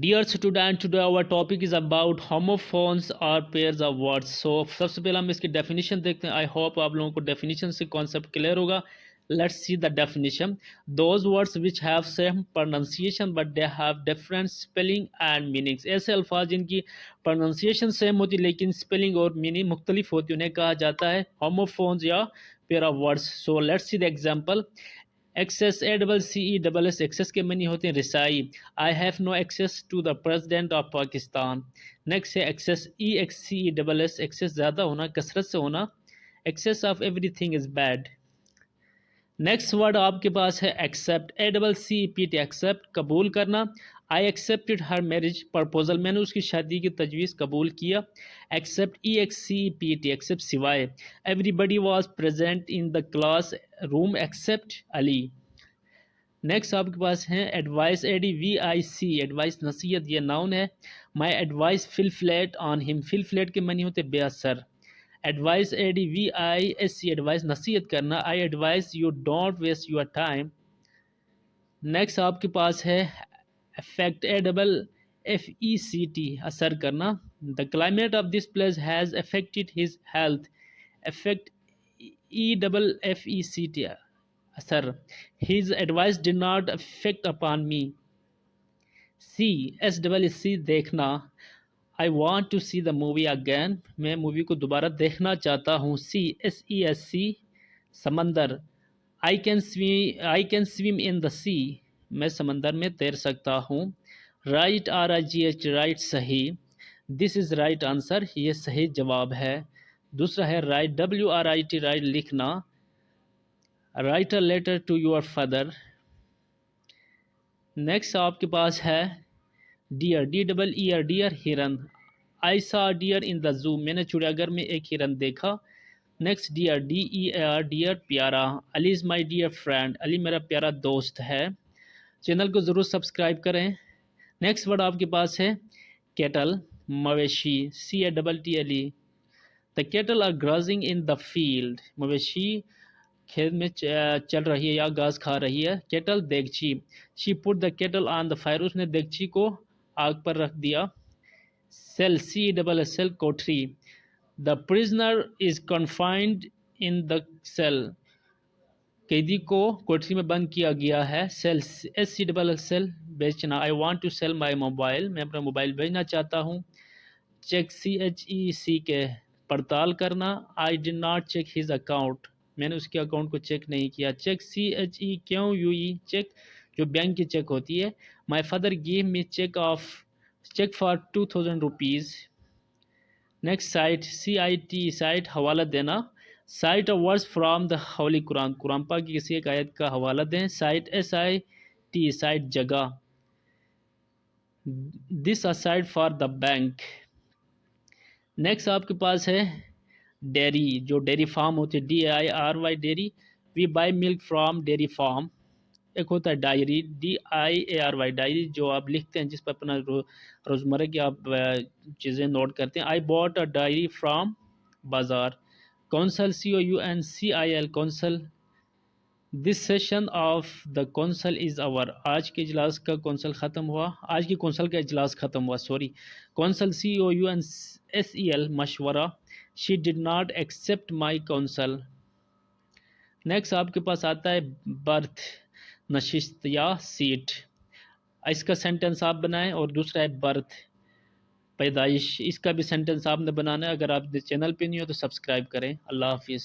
Dear student, today our topic is about homophones or pairs of words. So सबसे पहले हम इसकी definition देखते हैं. I hope आप लोगों को definition से concept clear होगा. Let's see the definition. Those words which have same pronunciation but they have different spelling and meanings. ऐसे अल्फाज जिनकी pronunciation same होती लेकिन spelling और meaning मुख्तलिफ होती उन्हें कहा जाता है homophones या pair of words. So let's see the example. Excess A double C E double S excess के मनी होते हैं रिसाई. I have no access to the president of Pakistan. Next है excess E X C E double S excess ज़्यादा होना कसरत से होना. Excess of everything is bad. Next word आपके पास है accept A double C P T accept कबूल करना. I accepted her marriage proposal मैंने उसकी शादी की तजवीज़ कबूल किया. Except E X C P T except सिवाय. Everybody was present in the classroom except Ali. Next आपके पास है advice A D V I C advice नसीहत ये नाउन है. My advice fell flat on him fell flat के मनी होते बेअसर. Advise A D V I S C advice नसीहत करना. I advise you don't waste your time. Next आपके पास है affect A double F E C T असर करना. The climate of this place has affected his health. Affect E double F E C T असर. His advice did not affect upon me. See S double C देखना. I want to see the movie again मैं movie को दोबारा देखना चाहता हूँ. C S E S C समंदर. I can swim in the sea मैं समंदर में तैर सकता हूँ. Right R I G H right सही. दिस इज़ राइट आंसर ये सही जवाब है. दूसरा है write W R I T write लिखना. Write a letter to your father. Next आपके पास है deer D double E R deer हिरन. आई सा डियर इन द जू मैंने चिड़ियाघर में एक हिरन देखा. Next dear D E R dear प्यारा. Ali is my dear friend Ali मेरा प्यारा दोस्त है. चैनल को ज़रूर सब्सक्राइब करें. नेक्स्ट वर्ड आपके पास है केटल मवेशी. C A double T L E. The cattle are grazing in the field मवेशी खेत में चल रही है या घास खा रही है. केटल देगची. She put the kettle on the fire उसने देगची को आग पर रख दिया. सेल सी डबल सेल कोठरी. The prisoner is confined in the cell कैदी को कोठरी में बंद किया गया है. Sell S C double sell बेचना. I want to sell my mobile मैं अपना मोबाइल बेचना चाहता हूँ. चेक सी एच ई सी के पड़ताल करना. I did not check his account मैंने उसके अकाउंट को चेक नहीं किया. चेक सी H E Q U E cheque जो बैंक की चेक होती है. My father give me cheque for 2000 rupees. Next cite C I T cite हवाला देना. Cite of words from the holy Quran Quran पाक की किसी एक आयत का हवाला दें. Site S I T site जगह. This a site for the bank. Next आपके पास है डेयरी जो डेयरी फार्म होती है. D I R Y dairy. We buy milk from dairy farm. एक होता है diary D I A R Y diary जो आप लिखते हैं जिस पर अपना रोज़मर्रा की आप चीज़ें नोट करते हैं. I bought a diary from बाज़ार. Council C O U N C I L council. This session of the council is our आज के इजलास का कौंसल ख़त्म हुआ आज की कौंसल का इजलास ख़त्म हुआ sorry. Counsel C O U N S E L मशवरा. She did not accept my counsel. Next आपके पास आता है बर्थ नशिस्त या सीट. इसका सेंटेंस आप बनाएं. और दूसरा है बर्थ पैदाइश. इसका भी सेंटेंस आपने बनाना है. अगर आप चैनल पे नहीं हो तो सब्सक्राइब करें. अल्लाह हाफिज़.